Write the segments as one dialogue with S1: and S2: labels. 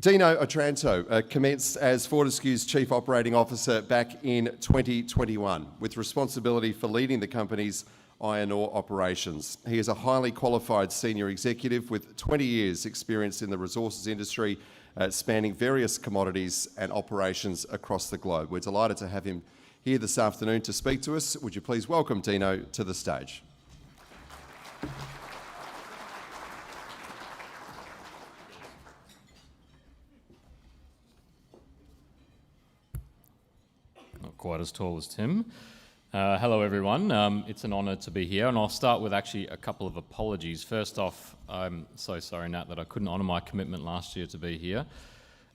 S1: Dino Otranto commenced as Fortescue's Chief Operating Officer back in 2021 with responsibility for leading the company's iron ore operations. He is a highly qualified senior executive with 20 years experience in the resources industry, spanning various commodities and operations across the globe. We're delighted to have him here this afternoon to speak to us. Would you please welcome Dino to the stage?
S2: Not quite as tall as Tim. Hello everyone, it's an honour to be here, and I'll start with actually a couple of apologies. First off, I'm so sorry, Nat, that I couldn't honour my commitment last year to be here,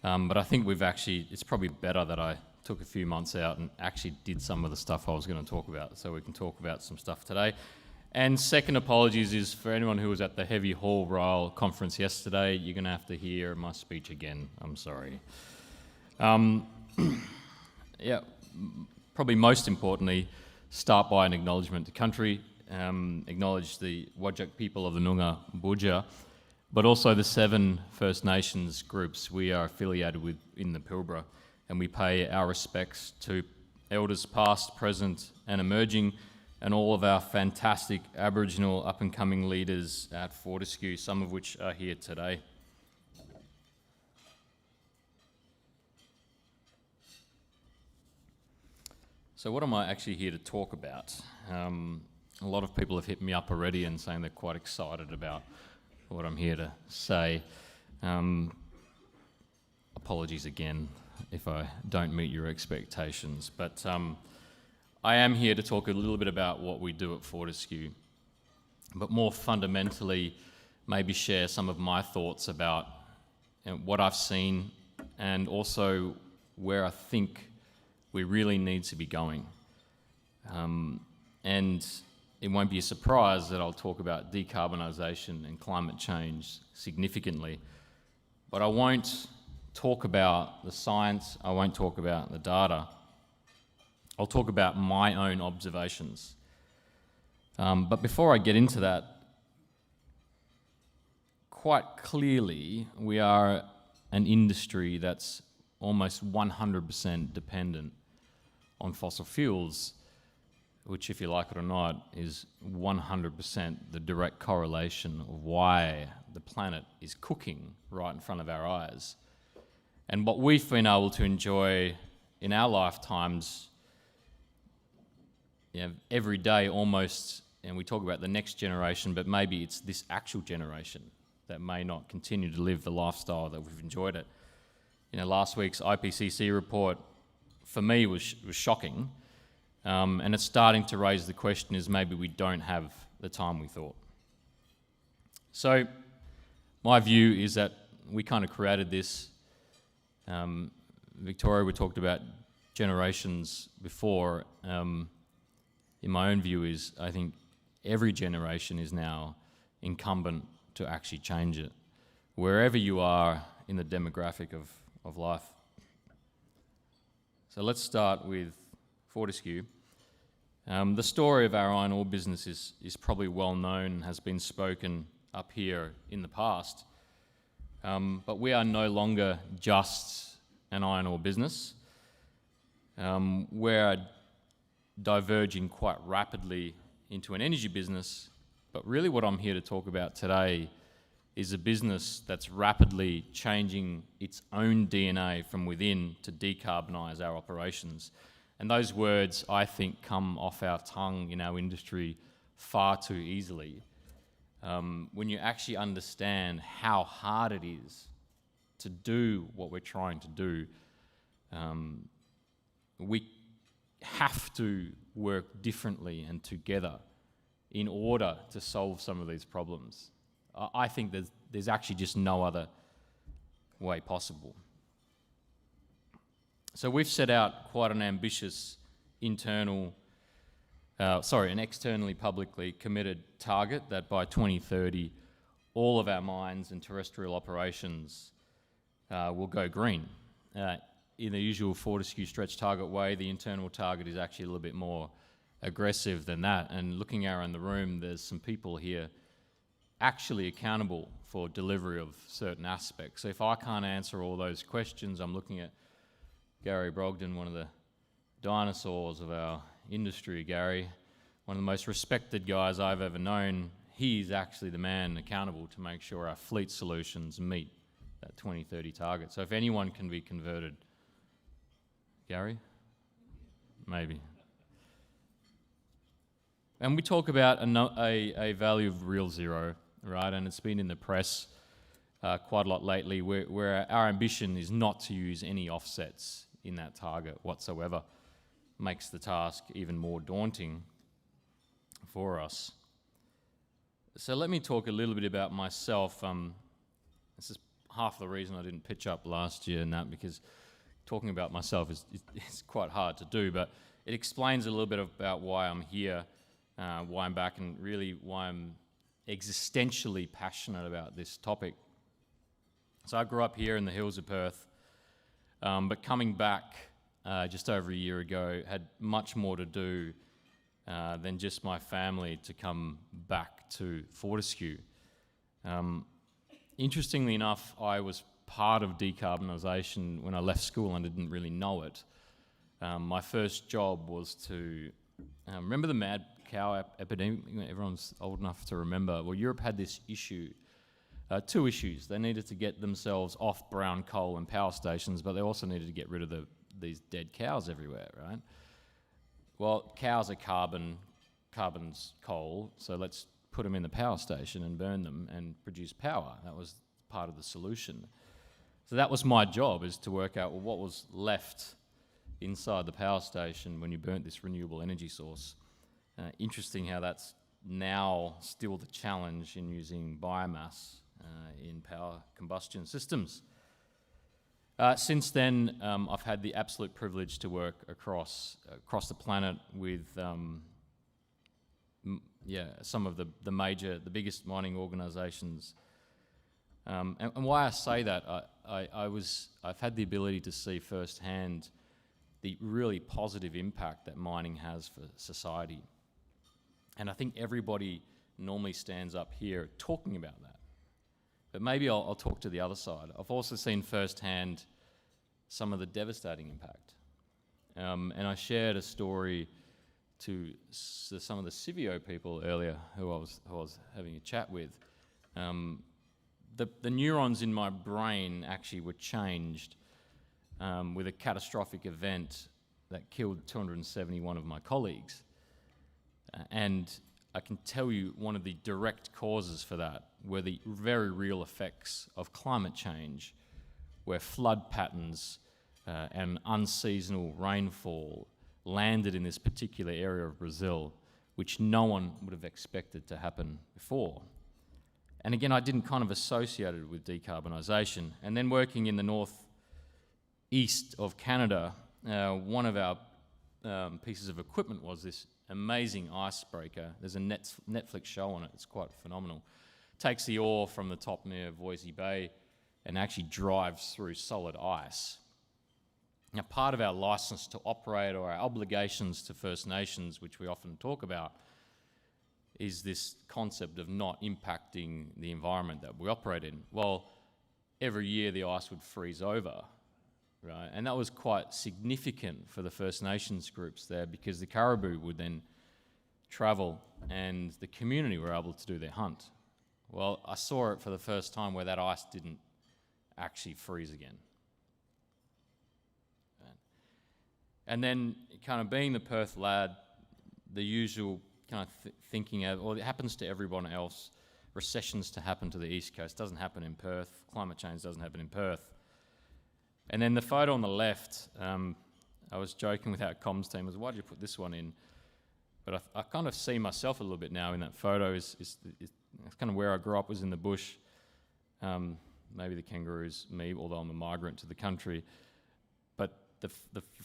S2: but I think it's probably better that I took a few months out and actually did some of the stuff I was going to talk about, so we can talk about some stuff today. And second apologies is for anyone who was at the Heavy Haul Rail conference yesterday. You're going to have to hear my speech again. I'm sorry. Probably most importantly, start by an acknowledgement to country, acknowledge the Whadjuk people of the Noongar Boodja, but also the 7 First Nations groups we are affiliated with in the Pilbara, and we pay our respects to elders past, present and emerging, and all of our fantastic Aboriginal up-and-coming leaders at Fortescue, some of which are here today. So what am I actually here to talk about? A lot of people have hit me up already and saying they're quite excited about what I'm here to say. Apologies again if I don't meet your expectations, but I am here to talk a little bit about what we do at Fortescue, but more fundamentally maybe share some of my thoughts about what I've seen and also where I think we really need to be going. And it won't be a surprise that I'll talk about decarbonisation and climate change significantly, but I won't talk about the science, I won't talk about the data. I'll talk about my own observations. But before I get into that, quite clearly we are an industry that's almost 100% dependent on fossil fuels, which, if you like it or not, is 100% the direct correlation of why the planet is cooking right in front of our eyes. And what we've been able to enjoy in our lifetimes, every day almost, and we talk about the next generation, but maybe it's this actual generation that may not continue to live the lifestyle that we've enjoyed it. Last week's IPCC report, for me, was shocking, and it's starting to raise the question is maybe we don't have the time we thought. So my view is that we kind of created this. Victoria, we talked about generations before. In my own view is I think every generation is now incumbent to actually change it, wherever you are in the demographic of life. So let's start with Fortescue. The story of our iron ore business is probably well known and has been spoken up here in the past, but we are no longer just an iron ore business. We're diverging quite rapidly into an energy business, but really what I'm here to talk about today is a business that's rapidly changing its own DNA from within to decarbonise our operations. And those words, I think, come off our tongue in our industry far too easily. When you actually understand how hard it is to do what we're trying to do, we have to work differently and together in order to solve some of these problems. I think there's actually just no other way possible. So we've set out quite an ambitious an externally publicly committed target that by 2030 all of our mines and terrestrial operations will go green. In the usual Fortescue stretch target way, the internal target is actually a little bit more aggressive than that. And looking around the room, there's some people here actually accountable for delivery of certain aspects. So if I can't answer all those questions, I'm looking at Gary Brogden, one of the dinosaurs of our industry. Gary, one of the most respected guys I've ever known, he's actually the man accountable to make sure our fleet solutions meet that 2030 target. So if anyone can be converted, Gary? Maybe. And we talk about a value of real zero, right? And it's been in the press quite a lot lately, where our ambition is not to use any offsets in that target whatsoever. Makes the task even more daunting for us. So let me talk a little bit about myself. This is half the reason I didn't pitch up last year, Nat, because talking about myself is quite hard to do, but it explains a little bit about why I'm here, why I'm back, and really why I'm existentially passionate about this topic. So I grew up here in the hills of Perth, but coming back just over a year ago had much more to do than just my family to come back to Fortescue. Interestingly enough, I was part of decarbonisation when I left school and didn't really know it. My first job was to, remember the mad cow epidemic? Everyone's old enough to remember. Well, Europe had this issue, two issues. They needed to get themselves off brown coal and power stations, but they also needed to get rid of these dead cows everywhere, right? Well, cows are carbon's coal, so let's put them in the power station and burn them and produce power. That was part of the solution. So that was my job, is to work out, well, what was left inside the power station when you burnt this renewable energy source. Interesting how that's now still the challenge in using biomass in power combustion systems. Since then, I've had the absolute privilege to work across the planet with some of the biggest mining organisations. And why I say that, I've had the ability to see firsthand the really positive impact that mining has for society. And I think everybody normally stands up here talking about that. But maybe I'll talk to the other side. I've also seen firsthand some of the devastating impact. And I shared a story to some of the Civio people earlier who I was having a chat with. The neurons in my brain actually were changed with a catastrophic event that killed 271 of my colleagues. And I can tell you one of the direct causes for that were the very real effects of climate change, where flood patterns and unseasonal rainfall landed in this particular area of Brazil, which no one would have expected to happen before. And again, I didn't kind of associate it with decarbonisation. And then working in the northeast of Canada, one of our pieces of equipment was this amazing icebreaker. There's a Netflix show on it. It's quite phenomenal. Takes the ore from the top near Voisey Bay and actually drives through solid ice. Now, part of our license to operate, or our obligations to First Nations, which we often talk about, is this concept of not impacting the environment that we operate in. Well, every year the ice would freeze over, right? And that was quite significant for the First Nations groups there, because the caribou would then travel and the community were able to do their hunt. Well, I saw it for the first time where that ice didn't actually freeze again. And then kind of being the Perth lad, the usual kind of thinking of, well, it happens to everyone else. Recessions to happen to the East Coast, doesn't happen in Perth. Climate change doesn't happen in Perth. And then the photo on the left, I was joking with our comms team, was, why did you put this one in? But I kind of see myself a little bit now in that photo. It's kind of where I grew up, was in the bush. Maybe the kangaroos, me, although I'm a migrant to the country. But the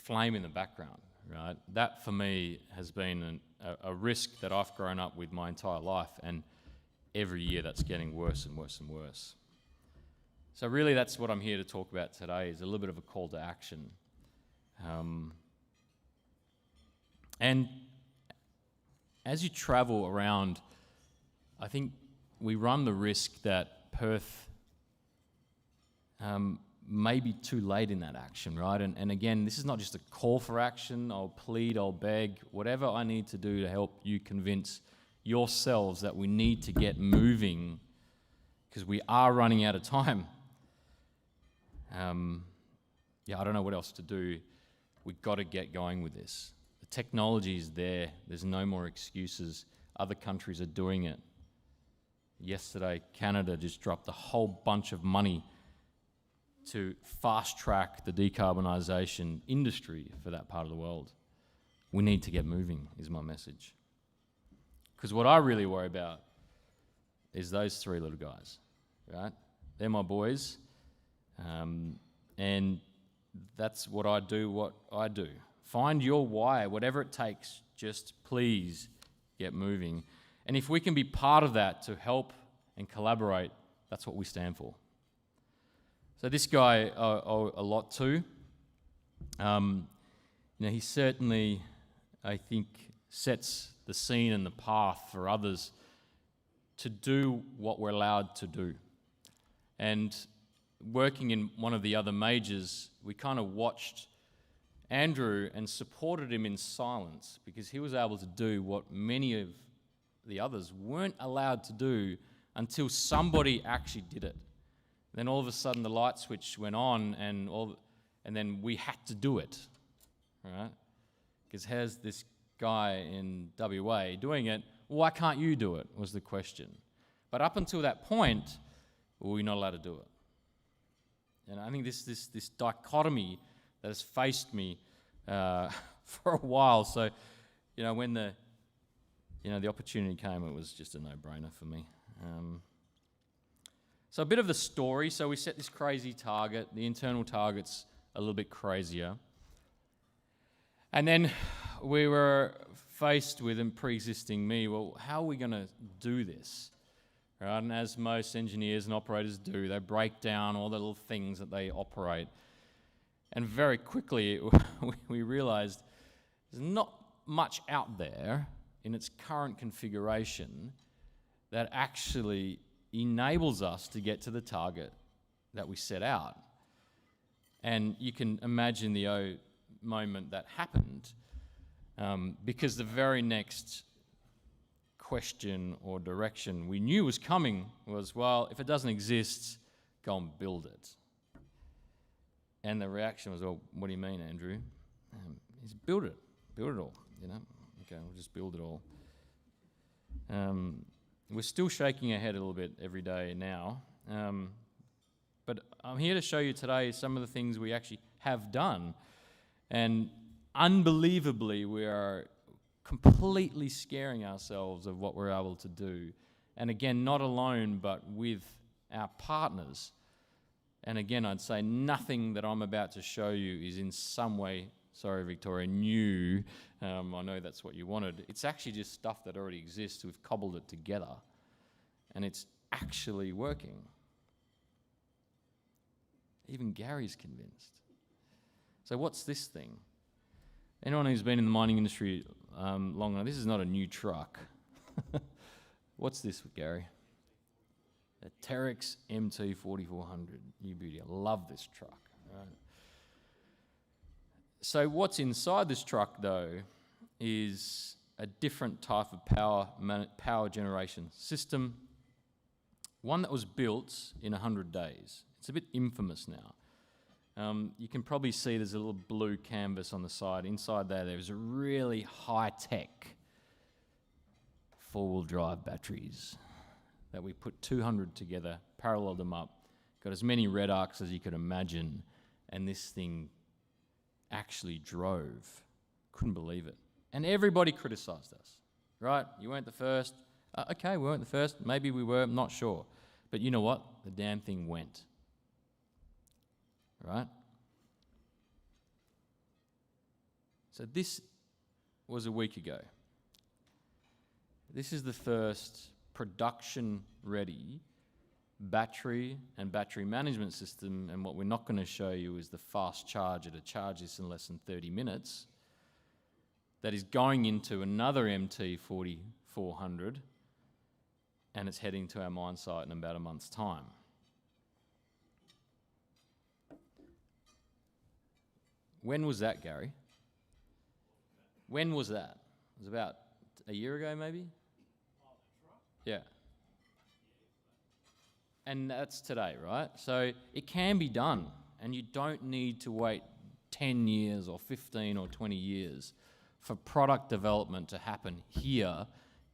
S2: flame in the background, right? That for me has been a risk that I've grown up with my entire life, and every year that's getting worse and worse and worse. So really that's what I'm here to talk about today, is a little bit of a call to action. And as you travel around, I think we run the risk that Perth may be too late in that action, right? And again, this is not just a call for action. I'll plead, I'll beg, whatever I need to do to help you convince yourselves that we need to get moving because we are running out of time. I don't know what else to do. We've got to get going with this. The technology is there. There's no more excuses. Other countries are doing it. Yesterday, Canada just dropped a whole bunch of money to fast-track the decarbonisation industry for that part of the world. We need to get moving, is my message. Because what I really worry about is those three little guys, right? They're my boys, and that's what I do, Find your why, whatever it takes, just please get moving. And if we can be part of that to help and collaborate, that's what we stand for. So this guy I owe a lot to. He certainly, I think, sets the scene and the path for others to do what we're allowed to do. And working in one of the other majors, we kind of watched Andrew and supported him in silence because he was able to do what many of the others weren't allowed to do until somebody actually did it. Then all of a sudden the light switch went on and then we had to do it, right? Because here's this guy in WA doing it, why can't you do it, was the question. But up until that point, we're not allowed to do it. And I think this dichotomy that has faced me for a while. So, when the opportunity came, it was just a no-brainer for me. So a bit of the story. So we set this crazy target. The internal target's a little bit crazier. And then we were faced with, and pre-existing me, well, how are we going to do this? Right? And as most engineers and operators do, they break down all the little things that they operate. And very quickly, we realized there's not much out there in its current configuration that actually enables us to get to the target that we set out. And you can imagine the moment that happened, because the very next question or direction we knew was coming was, well, if it doesn't exist, go and build it. And the reaction was, well, what do you mean, Andrew? He's build it all, Okay, we'll just build it all. We're still shaking our head a little bit every day now, but I'm here to show you today some of the things we actually have done. And unbelievably, we are completely scaring ourselves of what we're able to do. And again, not alone, but with our partners. And again, I'd say nothing that I'm about to show you is in some way, sorry Victoria, new. I know that's what you wanted. It's actually just stuff that already exists. We've cobbled it together. And it's actually working. Even Gary's convinced. So what's this thing? Anyone who's been in the mining industry long enough, this is not a new truck. What's this, Gary? A Terex MT 4400, new beauty. I love this truck. Right? So what's inside this truck, though, is a different type of power generation system, one that was built in 100 days. It's a bit infamous now. You can probably see there's a little blue canvas on the side. Inside there's a really high-tech four-wheel drive batteries that we put 200 together, paralleled them up, got as many red arcs as you could imagine, and this thing actually drove. Couldn't believe it. And everybody criticised us, right? You weren't the first. Okay, we weren't the first. Maybe we were, I'm not sure. But you know what? The damn thing went. Right? So this was a week ago. This is the first production-ready battery and battery management system, and what we're not going to show you is the fast charger to charge this in less than 30 minutes that is going into another MT 4400 and it's heading to our mine site in about a month's time. When was that, Gary? When was that? It was about a year ago, maybe? Yeah. And that's today, right? So it can be done, and you don't need to wait 10 years or 15 or 20 years for product development to happen here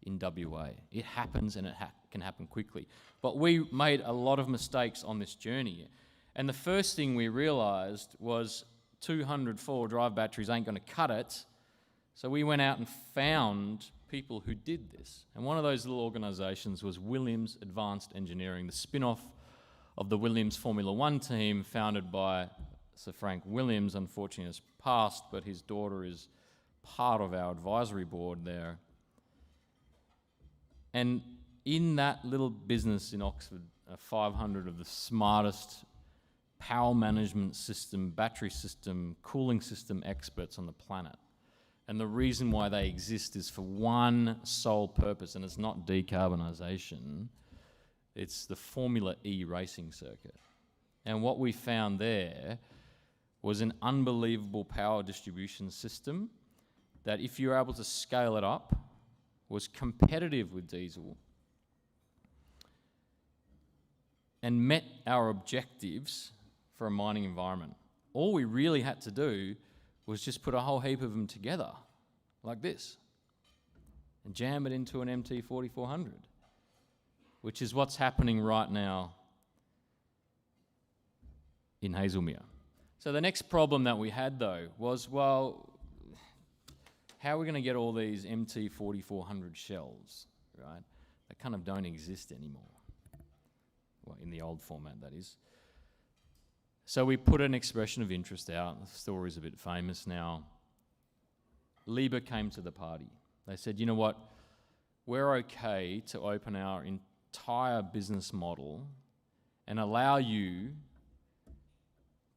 S2: in WA. It happens, and it can happen quickly. But we made a lot of mistakes on this journey. And the first thing we realised was 200 four-wheel drive batteries ain't going to cut it. So we went out and found people who did this. And one of those little organisations was Williams Advanced Engineering, the spin-off of the Williams Formula One team, founded by Sir Frank Williams. Unfortunately, has passed, but his daughter is part of our advisory board there. And in that little business in Oxford, 500 of the smartest power management system, battery system, cooling system experts on the planet. And the reason why they exist is for one sole purpose, and it's not decarbonisation, it's the Formula E racing circuit. And what we found there was an unbelievable power distribution system that, if you're able to scale it up, was competitive with diesel and met our objectives for a mining environment. All we really had to do was just put a whole heap of them together, like this, and jam it into an MT4400, which is what's happening right now in Hazelmere. So the next problem that we had, though, was, well, how are we going to get all these MT4400 shells, right? They kind of don't exist anymore. Well, in the old format, that is. So we put an expression of interest out. The story's a bit famous now. Liebherr came to the party. They said, you know what? We're okay to open our entire business model and allow you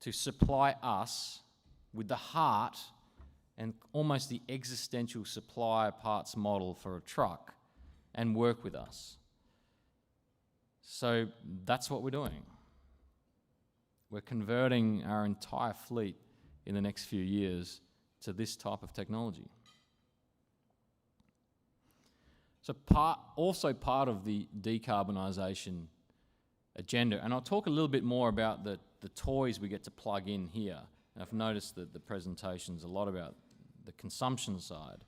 S2: to supply us with the heart and almost the existential supply parts model for a truck and work with us. So that's what we're doing. We're converting our entire fleet in the next few years to this type of technology. So also part of the decarbonisation agenda, and I'll talk a little bit more about the toys we get to plug in here. And I've noticed that the presentation's a lot about the consumption side.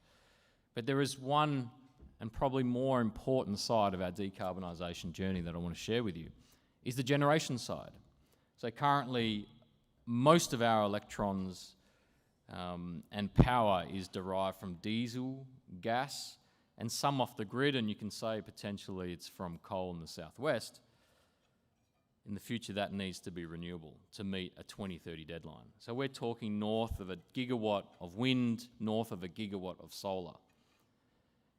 S2: But there is one and probably more important side of our decarbonisation journey that I want to share with you, is the generation side. So currently, most of our electrons and power is derived from diesel, gas, and some off the grid, and you can say potentially it's from coal in the southwest. In the future, that needs to be renewable to meet a 2030 deadline. So we're talking north of a gigawatt of wind, north of a gigawatt of solar.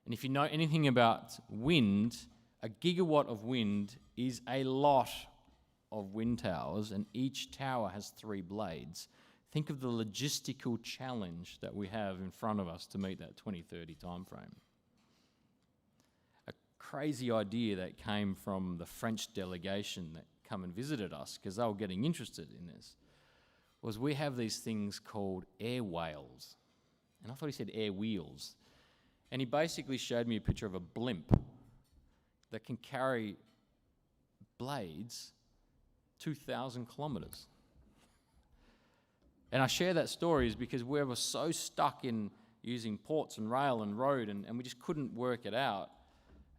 S2: And if you know anything about wind, a gigawatt of wind is a lot of wind towers, and each tower has 3 blades. Think of the logistical challenge that we have in front of us to meet that 2030 timeframe. A crazy idea that came from the French delegation that come and visited us, because they were getting interested in this, was we have these things called air whales. And I thought he said air wheels. And he basically showed me a picture of a blimp that can carry blades 2,000 kilometres. And I share that story is because we were so stuck in using ports and rail and road, and we just couldn't work it out.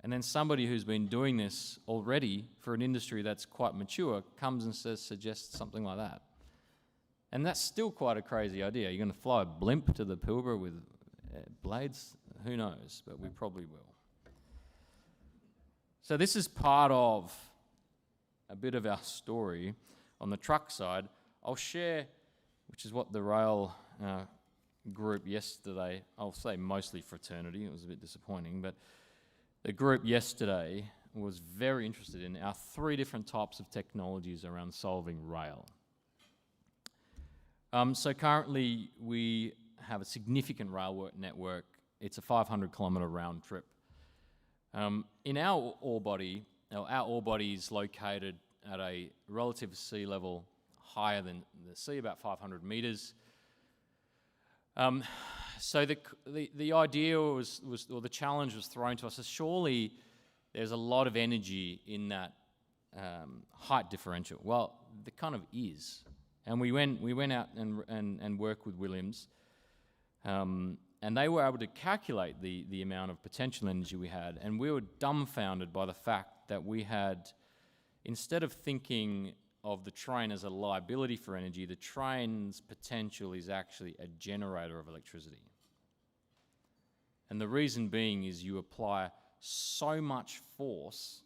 S2: And then somebody who's been doing this already for an industry that's quite mature comes and suggests something like that. And that's still quite a crazy idea. You're going to fly a blimp to the Pilbara with blades? Who knows, but we probably will. So this is part of a bit of our story. On the truck side, I'll share, which is what the rail group yesterday, I'll say mostly fraternity, it was a bit disappointing, but the group yesterday was very interested in our 3 different types of technologies around solving rail. So currently we have a significant rail network. It's a 500 kilometre round trip. In our ore body is located at a relative sea level higher than the sea, about 500 metres. So the idea was, or the challenge was thrown to us as surely there's a lot of energy in that height differential. Well, there kind of is. And we went out and worked with Williams, and they were able to calculate the amount of potential energy we had, and we were dumbfounded by the fact that we had, instead of thinking of the train as a liability for energy, the train's potential is actually a generator of electricity. And the reason being is you apply so much force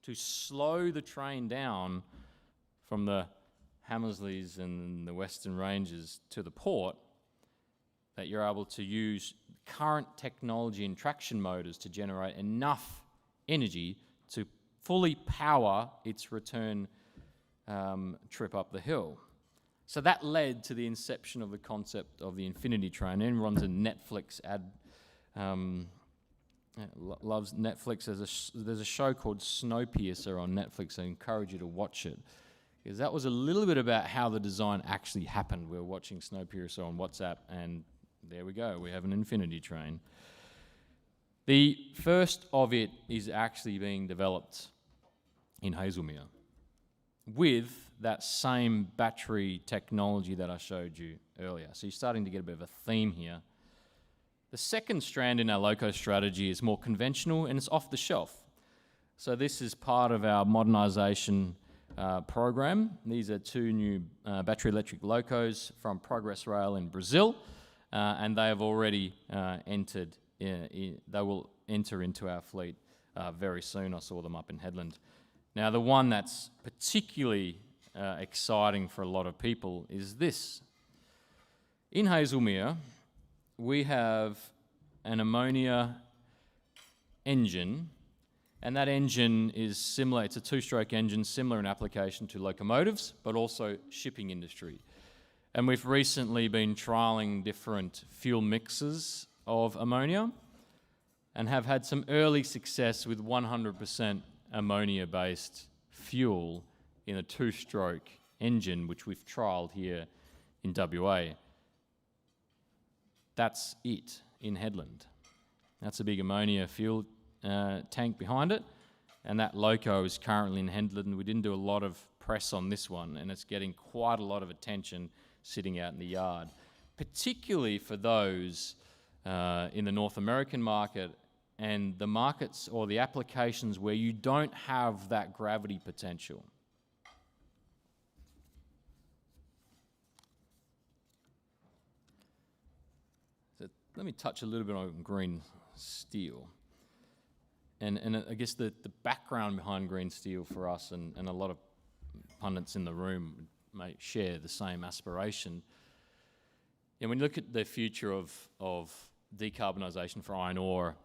S2: to slow the train down from the Hamersleys and the Western Ranges to the port, that you're able to use current technology and traction motors to generate enough energy to fully power its return trip up the hill. So that led to the inception of the concept of the infinity train. Everyone's a Netflix ad, loves Netflix. There's a show called Snowpiercer on Netflix. I encourage you to watch it, because that was a little bit about how the design actually happened. We were watching Snowpiercer on WhatsApp, and there we go, we have an infinity train. The first of it is actually being developed in Hazelmere with that same battery technology that I showed you earlier. So you're starting to get a bit of a theme here. The second strand in our loco strategy is more conventional, and it's off the shelf. So this is part of our modernisation program. These are two new battery electric locos from Progress Rail in Brazil. And they have already entered, they will enter into our fleet very soon. I saw them up in Headland. Now, the one that's particularly exciting for a lot of people is this. In Hazelmere, we have an ammonia engine, and that engine is similar, it's a two-stroke engine, similar in application to locomotives, but also shipping industry. And we've recently been trialling different fuel mixes of ammonia and have had some early success with 100% ammonia-based fuel in a two-stroke engine, which we've trialled here in WA. That's it in Headland. That's a big ammonia fuel tank behind it, and that loco is currently in Headland. We didn't do a lot of press on this one, and it's getting quite a lot of attention sitting out in the yard, particularly for those in the North American market and the markets or the applications where you don't have that gravity potential. So let me touch a little bit on green steel. And I guess the background behind green steel for us, and a lot of pundits in the room may share the same aspiration. And when you look at the future of decarbonisation for iron ore,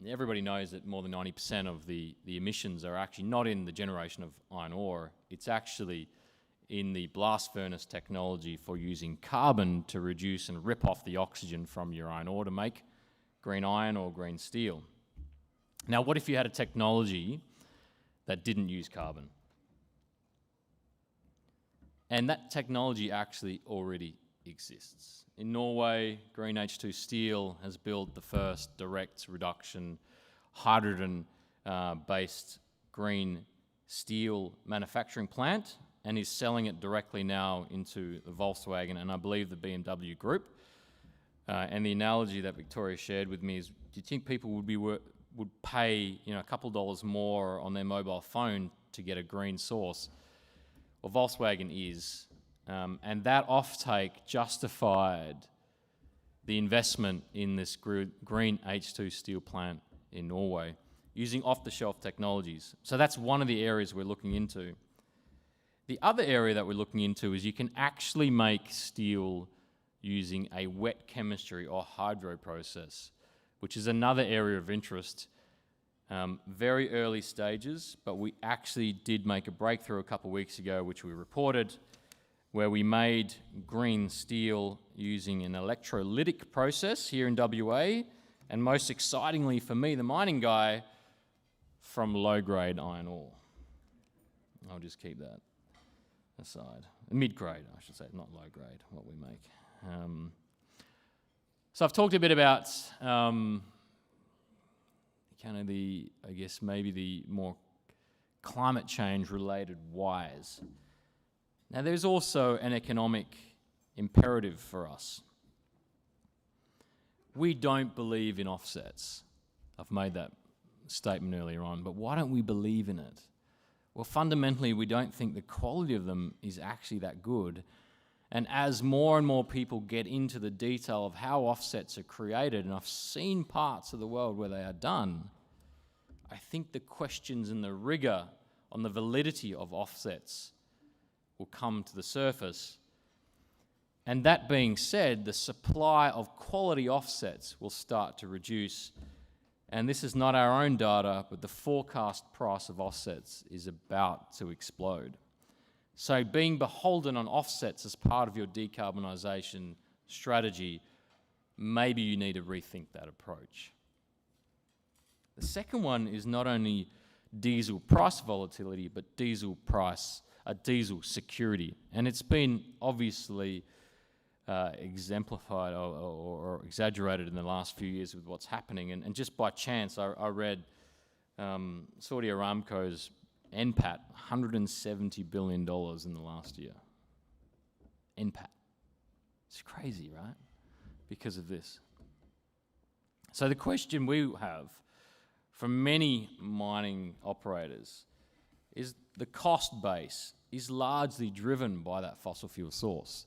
S2: everybody knows that more than 90% of the emissions are actually not in the generation of iron ore. It's actually in the blast furnace technology for using carbon to reduce and rip off the oxygen from your iron ore to make green iron or green steel. Now, what if you had a technology that didn't use carbon? And that technology actually already exists. In Norway, Green H2 Steel has built the first direct reduction hydrogen-based green steel manufacturing plant, and is selling it directly now into the Volkswagen and I believe the BMW Group. And the analogy that Victoria shared with me is, do you think people would pay a couple dollars more on their mobile phone to get a green source? Well, Volkswagen is, and that offtake justified the investment in this green H2 steel plant in Norway using off-the-shelf technologies. So that's one of the areas we're looking into. The other area that we're looking into is you can actually make steel using a wet chemistry or hydro process, which is another area of interest. Very early stages, but we actually did make a breakthrough a couple of weeks ago, which we reported, where we made green steel using an electrolytic process here in WA, and most excitingly for me, the mining guy, from low-grade iron ore. I'll just keep that aside. Mid-grade, I should say, not low-grade, what we make. So I've talked a bit about kind of the, I guess, maybe the more climate change-related whys. Now, there's also an economic imperative for us. We don't believe in offsets. I've made that statement earlier on, but why don't we believe in it? Well, fundamentally, we don't think the quality of them is actually that good. And as more and more people get into the detail of how offsets are created, and I've seen parts of the world where they are done, I think the questions and the rigor on the validity of offsets will come to the surface. And that being said, the supply of quality offsets will start to reduce. And this is not our own data, but the forecast price of offsets is about to explode. So being beholden on offsets as part of your decarbonisation strategy, maybe you need to rethink that approach. The second one is not only diesel price volatility, but diesel security. And it's been obviously exemplified or exaggerated in the last few years with what's happening. And just by chance, I read Saudi Aramco's NPAT, $170 billion in the last year. NPAT. It's crazy, right? Because of this. So the question we have from many mining operators is the cost base is largely driven by that fossil fuel source.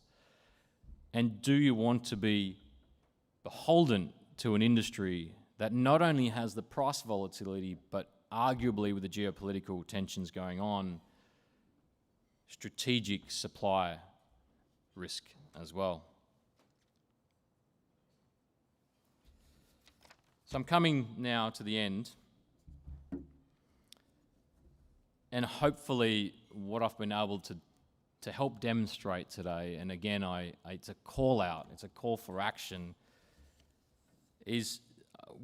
S2: And do you want to be beholden to an industry that not only has the price volatility, but arguably with the geopolitical tensions going on, strategic supply risk as well? So I'm coming now to the end. And hopefully what I've been able to help demonstrate today, and again, it's a call out, it's a call for action, is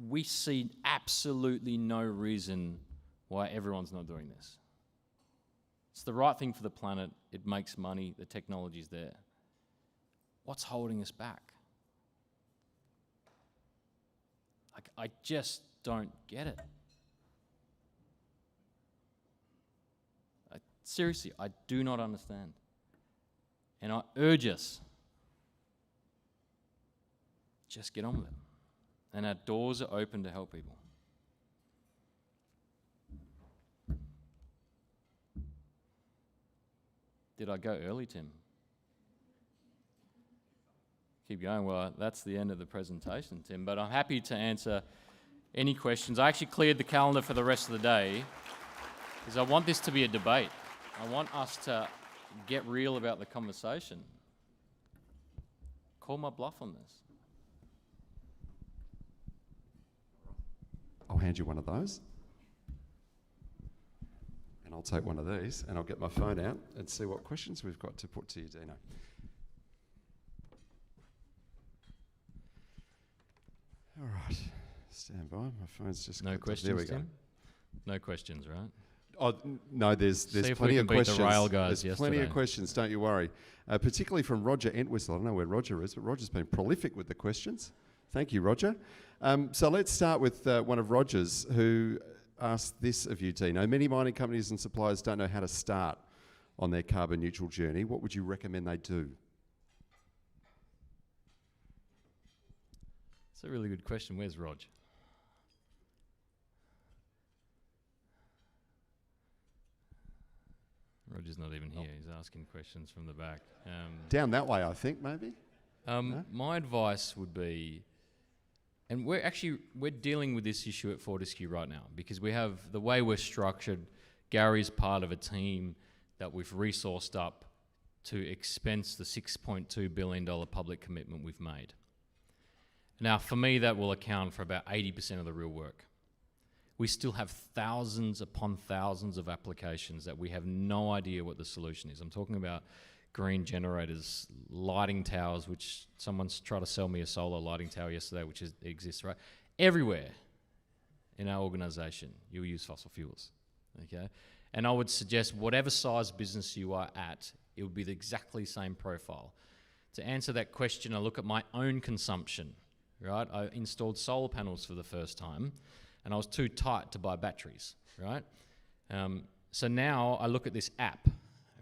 S2: we see absolutely no reason why everyone's not doing this. It's the right thing for the planet, it makes money, the technology's there. What's holding us back? I just don't get it. Seriously, I do not understand. And I urge us, just get on with it. And our doors are open to help people. Did I go early, Tim? Keep going. Well, that's the end of the presentation, Tim. But I'm happy to answer any questions. I actually cleared the calendar for the rest of the day because I want this to be a debate. I want us to get real about the conversation. Call my bluff on this.
S1: I'll hand you one of those. And I'll take one of these and I'll get my phone out and see what questions we've got to put to you, Dino. All right, stand by. My phone's just...
S2: No questions,
S1: there we go.
S2: Tim? No questions, right?
S1: Oh, no, there's plenty of questions.
S2: The rail guys
S1: there's plenty of questions, don't you worry. Particularly from Roger Entwistle. I don't know where Roger is, but Roger's been prolific with the questions. Thank you, Roger. So let's start with one of Roger's, who asked this of you, Dino. Many mining companies and suppliers don't know how to start on their carbon neutral journey. What would you recommend they do?
S2: That's a really good question. Where's Rog? Roger's not even here. He's asking questions from the back.
S1: Down that way, I think, maybe? No?
S2: My advice would be, and we're dealing with this issue at Fortescue right now because we have, the way we're structured, Gary's part of a team that we've resourced up to expense the $6.2 billion public commitment we've made. Now, for me, that will account for about 80% of the real work. We still have thousands upon thousands of applications that we have no idea what the solution is. I'm talking about green generators, lighting towers, which someone's tried to sell me a solar lighting tower yesterday, which exists right everywhere. in our organisation, you'll use fossil fuels, okay? And I would suggest whatever size business you are at, it would be the exactly same profile. To answer that question, I look at my own consumption, right? I installed solar panels for the first time, and I was too tight to buy batteries, right? So now I look at this app,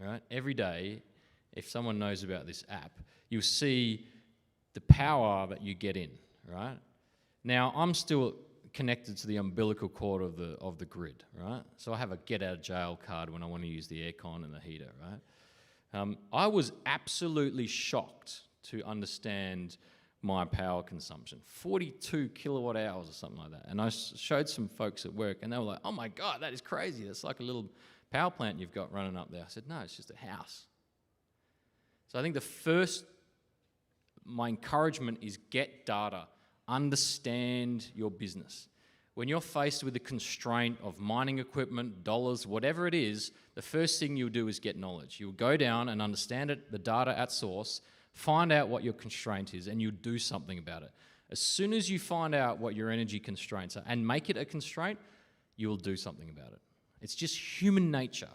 S2: right? Every day, if someone knows about this app, you'll see the power that you get in, right? Now, I'm still connected to the umbilical cord of the grid, right? So I have a get out of jail card when I want to use the aircon and the heater, right? I was absolutely shocked to understand my power consumption, 42 kilowatt hours or something like that. And I showed some folks at work and they were like, oh my God, that is crazy. That's like a little power plant you've got running up there. I said, no, it's just a house. So I think my encouragement is get data, understand your business. When you're faced with the constraint of mining equipment, dollars, whatever it is, the first thing you'll do is get knowledge. You'll go down and understand it, the data at source, find out what your constraint is, and you'll do something about it. As soon as you find out what your energy constraints are and make it a constraint, you will do something about it. It's just human nature.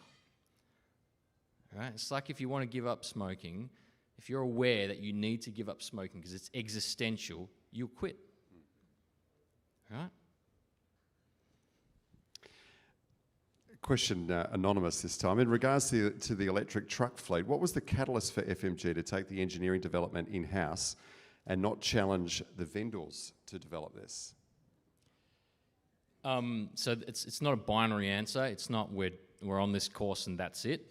S2: Right? It's like if you want to give up smoking, if you're aware that you need to give up smoking because it's existential, you'll quit. Right?
S1: Question anonymous this time. In regards to the electric truck fleet, what was the catalyst for FMG to take the engineering development in-house and not challenge the vendors to develop this?
S2: So it's not a binary answer. It's not we're on this course and that's it.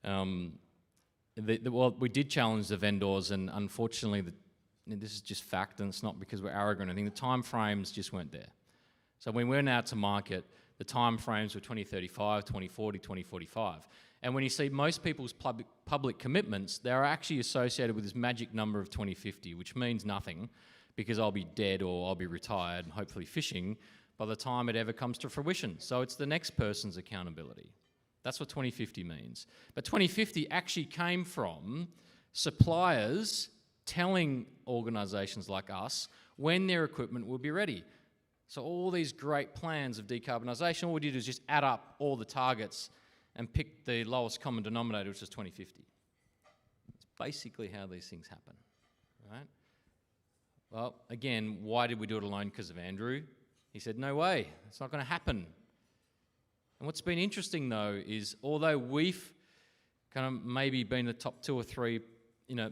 S2: Well, we did challenge the vendors, and unfortunately, this is just fact, and it's not because we're arrogant. I think the time frames just weren't there. So when we went out to market, the time frames were 2035, 2040, 2045. And when you see most people's public commitments, they're actually associated with this magic number of 2050, which means nothing because I'll be dead or I'll be retired and hopefully fishing by the time it ever comes to fruition. So it's the next person's accountability. That's what 2050 means. But 2050 actually came from suppliers telling organisations like us when their equipment will be ready. So all these great plans of decarbonisation, all we did was just add up all the targets and pick the lowest common denominator, which is 2050. It's basically how these things happen, right? Well, again, why did we do it alone? Because of Andrew. He said, no way, it's not going to happen. And what's been interesting, though, is although we've kind of maybe been the top 2 or 3,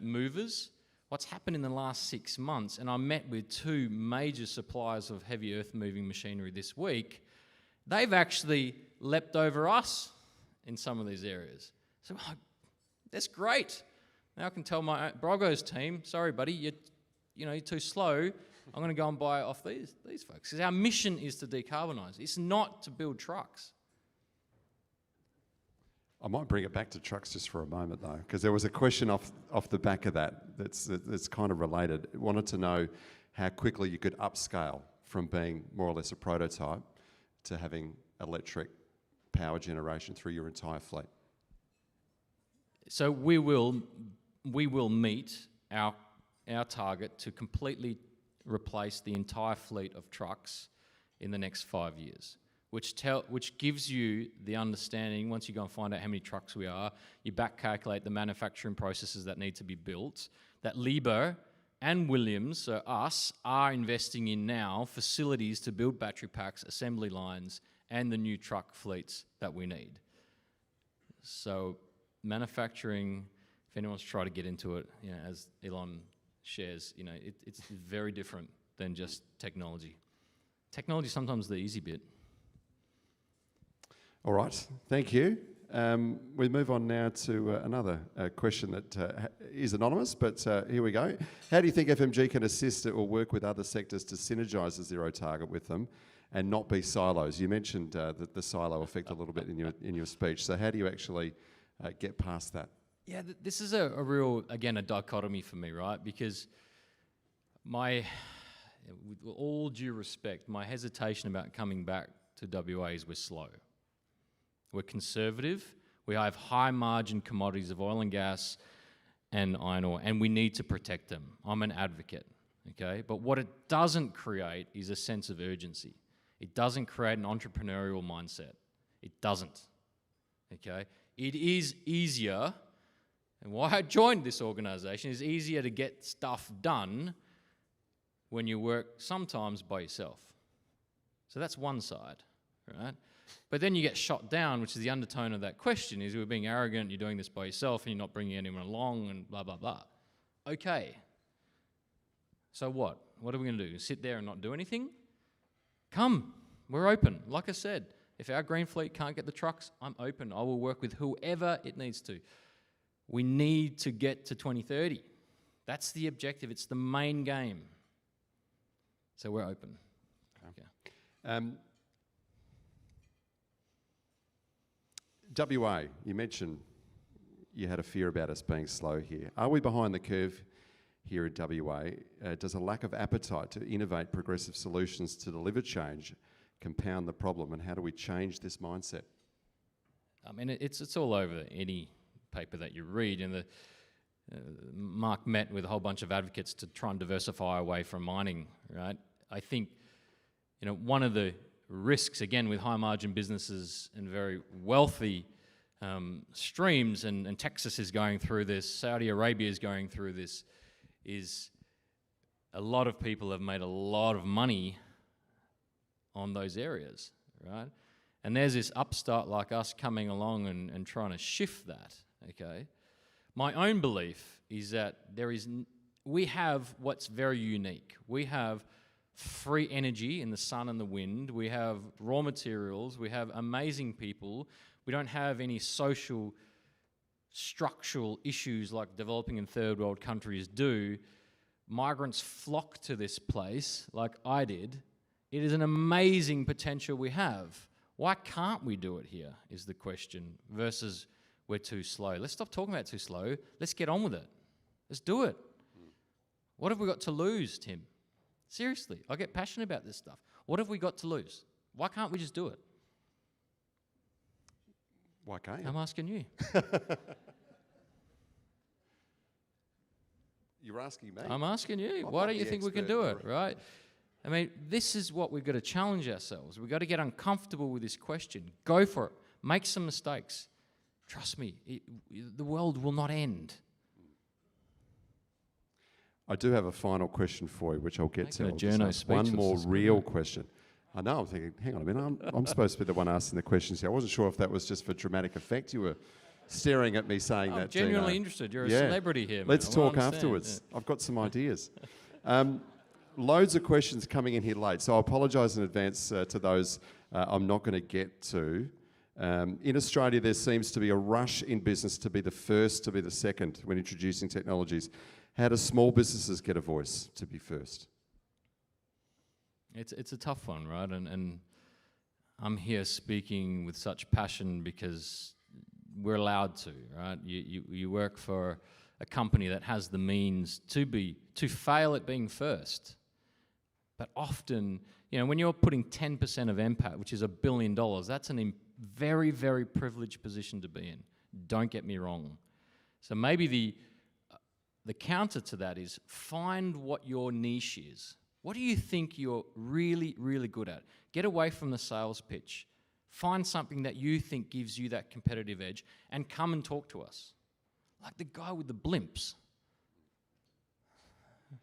S2: movers, what's happened in the last 6 months, and I met with 2 major suppliers of heavy earth-moving machinery this week, they've actually leapt over us in some of these areas. So that's great. Now I can tell my Broggo's team, sorry, buddy, you're too slow. I'm going to go and buy off these folks. Because our mission is to decarbonise. It's not to build trucks.
S1: I might bring it back to trucks just for a moment, though, because there was a question off the back of that's kind of related. It wanted to know how quickly you could upscale from being more or less a prototype to having electric power generation through your entire fleet.
S2: So we will meet our target to completely replace the entire fleet of trucks in the next 5 years. Which gives you the understanding, once you go and find out how many trucks we are, you back calculate the manufacturing processes that need to be built, that Liebherr and Williams, so us, are investing in now, facilities to build battery packs, assembly lines, and the new truck fleets that we need. So manufacturing, if anyone's tried to get into it, as Elon shares, it's very different than just technology. Technology is sometimes the easy bit.
S1: All right, thank you. We move on now to another question that is anonymous, but here we go. How do you think FMG can assist or work with other sectors to synergise the zero target with them and not be silos? You mentioned the silo effect a little bit in your speech. So how do you actually get past that?
S2: Yeah, this is a real, again, a dichotomy for me, right? Because with all due respect, my hesitation about coming back to WA is we're slow. We're conservative. We have high margin commodities of oil and gas and iron ore, and we need to protect them. I'm an advocate, okay? But what it doesn't create is a sense of urgency. It doesn't create an entrepreneurial mindset. It doesn't. Okay? It is easier, and why I joined this organisation is easier to get stuff done when you work sometimes by yourself. So that's one side, right? But then you get shot down, which is the undertone of that question, is you're being arrogant, you're doing this by yourself, and you're not bringing anyone along, and blah, blah, blah. Okay. So what? What are we going to do? Sit there and not do anything? Come. We're open. Like I said, if our green fleet can't get the trucks, I'm open. I will work with whoever it needs to. We need to get to 2030. That's the objective. It's the main game. So we're open. Okay.
S1: WA, you mentioned you had a fear about us being slow here. Are we behind the curve here at WA? Does a lack of appetite to innovate progressive solutions to deliver change compound the problem, and how do we change this mindset?
S2: I mean, it's all over any paper that you read, and Mark met with a whole bunch of advocates to try and diversify away from mining, right? I think, one of the risks, again, with high margin businesses and very wealthy streams, and Texas is going through this, Saudi Arabia is going through this, is a lot of people have made a lot of money on those areas, right? And there's this upstart like us coming along and trying to shift that, okay? My own belief is that we have what's very unique. We have free energy in the sun and the wind. We have raw materials. We have amazing people. We don't have any social, structural issues like developing and third world countries do. Migrants flock to this place like I did. It is an amazing potential we have. Why can't we do it here is the question, versus we're too slow. Let's stop talking about too slow. Let's get on with it. Let's do it. What have we got to lose, Tim? Seriously, I get passionate about this stuff. What have we got to lose? Why can't we just do it?
S1: Why can't you?
S2: I'm asking you.
S1: You're asking me?
S2: I'm asking you.
S1: I'm
S2: Why
S1: not
S2: don't you
S1: the
S2: think we can
S1: expert,
S2: do it, right? I mean, this is what we've got to challenge ourselves. We've got to get uncomfortable with this question. Go for it. Make some mistakes. Trust me, the world will not end.
S1: I do have a final question for you, which I'll get to.
S2: Making a
S1: I'll just
S2: journo
S1: ask one
S2: speechless
S1: more
S2: is
S1: real
S2: good.
S1: question. I know, I'm thinking, hang on a minute, I'm supposed to be the one asking the questions here. I wasn't sure if that was just for dramatic effect. You were staring at me saying
S2: I'm
S1: that,
S2: genuinely
S1: Dino.
S2: interested. You're a
S1: Yeah.
S2: celebrity here, man.
S1: Let's
S2: I wanna
S1: talk
S2: understand.
S1: afterwards.
S2: Yeah.
S1: I've got some ideas. Loads of questions coming in here late, so I apologise in advance to those I'm not going to get to. In Australia, there seems to be a rush in business to be the first, to be the second when introducing technologies. How do small businesses get a voice to be first?
S2: It's a tough one, right? And I'm here speaking with such passion because we're allowed to, right? You work for a company that has the means to fail at being first. But often, when you're putting 10% of NPAT, which is $1 billion, that's a very, very privileged position to be in. Don't get me wrong. So maybe the counter to that is find what your niche is. What do you think you're really, really good at? Get away from the sales pitch. Find something that you think gives you that competitive edge and come and talk to us. Like the guy with the blimps.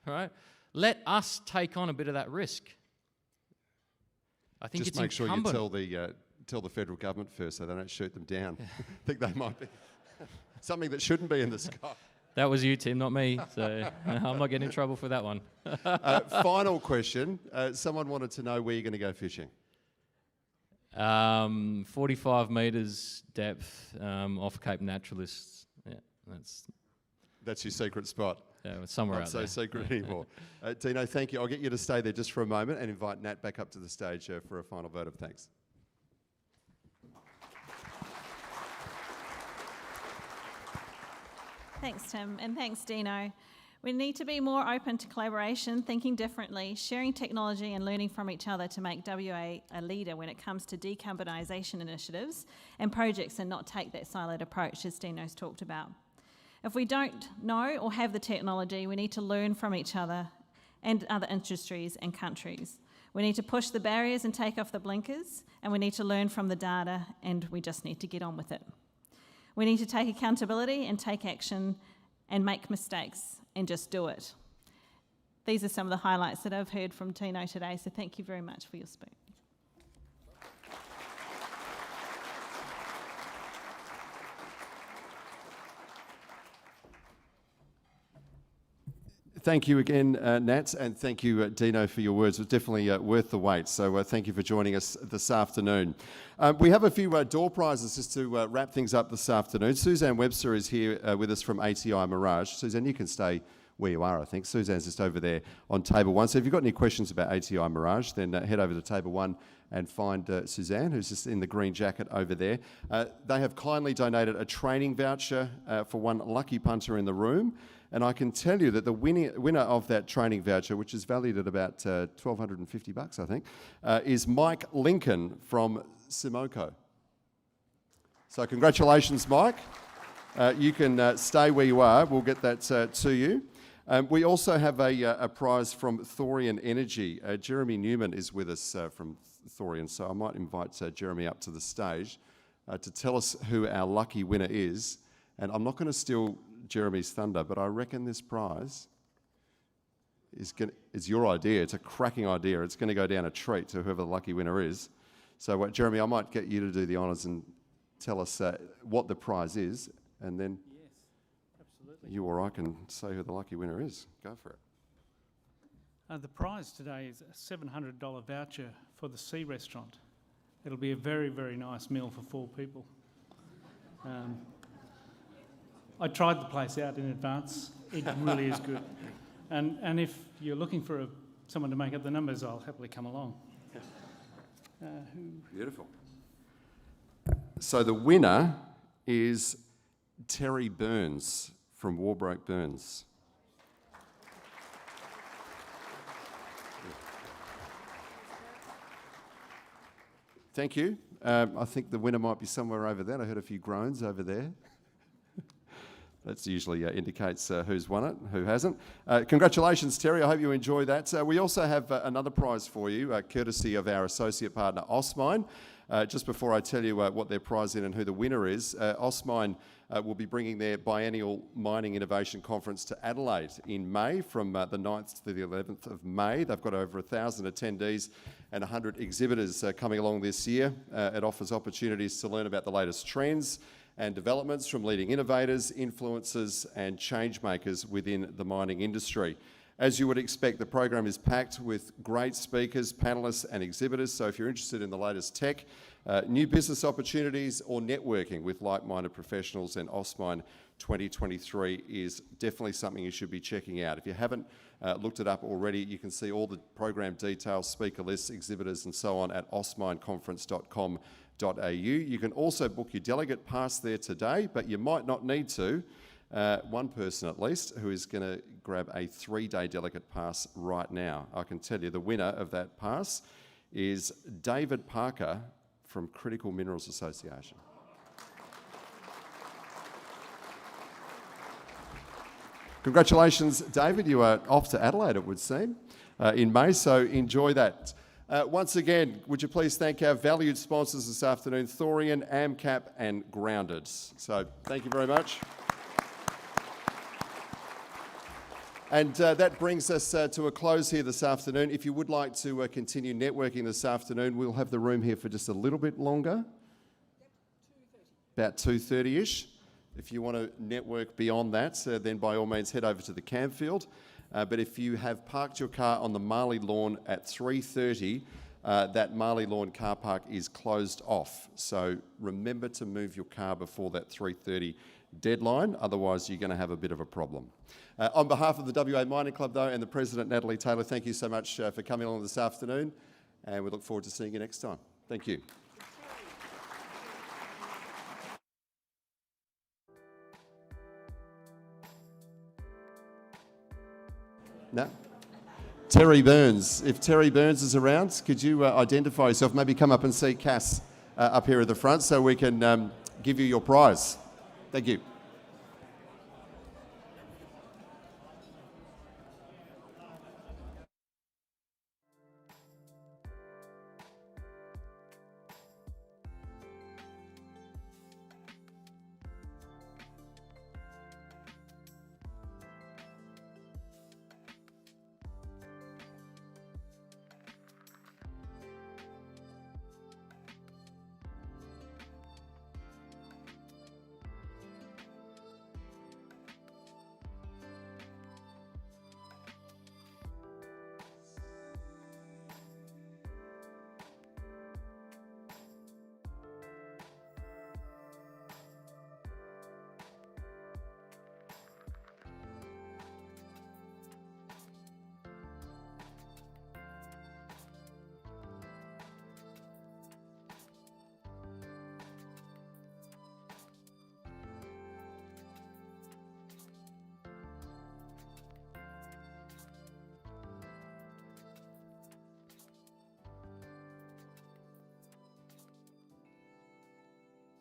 S2: Right? Let us take on a bit of that risk. I think
S1: Just
S2: it's
S1: make sure you
S2: incumbent.
S1: tell the federal government first so they don't shoot them down. I think they might be something that shouldn't be in the sky.
S2: That was you, Tim, not me. So I'm not getting in trouble for that one.
S1: Final question. Someone wanted to know where you're going to go fishing.
S2: 45 metres depth off Cape Naturalists. Yeah,
S1: That's your secret spot.
S2: it's somewhere
S1: Not
S2: out
S1: so
S2: there.
S1: secret anymore. Dino, thank you. I'll get you to stay there just for a moment and invite Nat back up to the stage for a final vote of thanks.
S3: Thanks, Tim, and thanks, Dino. We need to be more open to collaboration, thinking differently, sharing technology and learning from each other to make WA a leader when it comes to decarbonisation initiatives and projects, and not take that siloed approach as Dino's talked about. If we don't know or have the technology, we need to learn from each other and other industries and countries. We need to push the barriers and take off the blinkers, and we need to learn from the data, and we just need to get on with it. We need to take accountability and take action and make mistakes and just do it. These are some of the highlights that I've heard from Dino today, so thank you very much for your speech.
S1: Thank you again, Nat, and thank you, Dino, for your words. It was definitely worth the wait, so thank you for joining us this afternoon. We have a few door prizes just to wrap things up this afternoon. Suzanne Webster is here with us from ATI Mirage. Suzanne, you can stay where you are, I think. Suzanne's just over there on table 1. So if you've got any questions about ATI Mirage, then head over to table 1 and find Suzanne, who's just in the green jacket over there. They have kindly donated a training voucher for one lucky punter in the room. And I can tell you that the winner of that training voucher, which is valued at about $1,250, I think, is Mike Lincoln from Simoko. So congratulations, Mike. You can stay where you are. We'll get that to you. We also have a prize from Thorian Energy. Jeremy Newman is with us from Thorian, so I might invite Jeremy up to the stage to tell us who our lucky winner is. And I'm not going to steal Jeremy's thunder, but I reckon this prize is your idea. It's a cracking idea. It's going to go down a treat to whoever the lucky winner is. So, Jeremy, I might get you to do the honours and tell us what the prize is, and then you or I can say who the lucky winner is. Go for it.
S4: The prize today is a $700 voucher for the Sea Restaurant. It'll be a very, very nice meal for 4 people. I tried the place out in advance. It really is good. And if you're looking for someone to make up the numbers, I'll happily come along.
S1: Beautiful. So the winner is Terry Burns from Warbroke Burns. Thank you. I think the winner might be somewhere over there. I heard a few groans over there. That usually indicates who's won it, who hasn't. Congratulations, Terry. I hope you enjoy that. We also have another prize for you, courtesy of our associate partner, Osmine. Just before I tell you what their prize is and who the winner is, Osmine will be bringing their biennial Mining Innovation Conference to Adelaide in May, from the 9th to the 11th of May. They've got over 1,000 attendees and 100 exhibitors coming along this year. It offers opportunities to learn about the latest trends and developments from leading innovators, influencers and change makers within the mining industry. As you would expect, the program is packed with great speakers, panellists and exhibitors, so if you're interested in the latest tech, new business opportunities or networking with like-minded professionals, then Osmine 2023 is definitely something you should be checking out. If you haven't looked it up already, you can see all the program details, speaker lists, exhibitors and so on at osmineconference.com.au. You can also book your delegate pass there today, but you might not need to. One person at least who is going to grab a 3-day delegate pass right now. I can tell you the winner of that pass is David Parker from Critical Minerals Association. Congratulations, David. You are off to Adelaide, it would seem, in May, so enjoy that. Once again, would you please thank our valued sponsors this afternoon, Thorian, AmCap and Grounded. So thank you very much. And that brings us to a close here this afternoon. If you would like to continue networking this afternoon, we'll have the room here for just a little bit longer. About 2:30ish. If you want to network beyond that, then by all means head over to the campfield. But if you have parked your car on the Marley lawn at 3:30, that Marley lawn car park is closed off. So remember to move your car before that 3:30 deadline, otherwise you're going to have a bit of a problem. On behalf of the WA Mining Club, though, and the President, Natalie Taylor, thank you so much for coming along this afternoon, and we look forward to seeing you next time. Thank you. No? Terry Burns. If Terry Burns is around, could you identify yourself? Maybe come up and see Cass up here at the front so we can give you your prize. Thank you.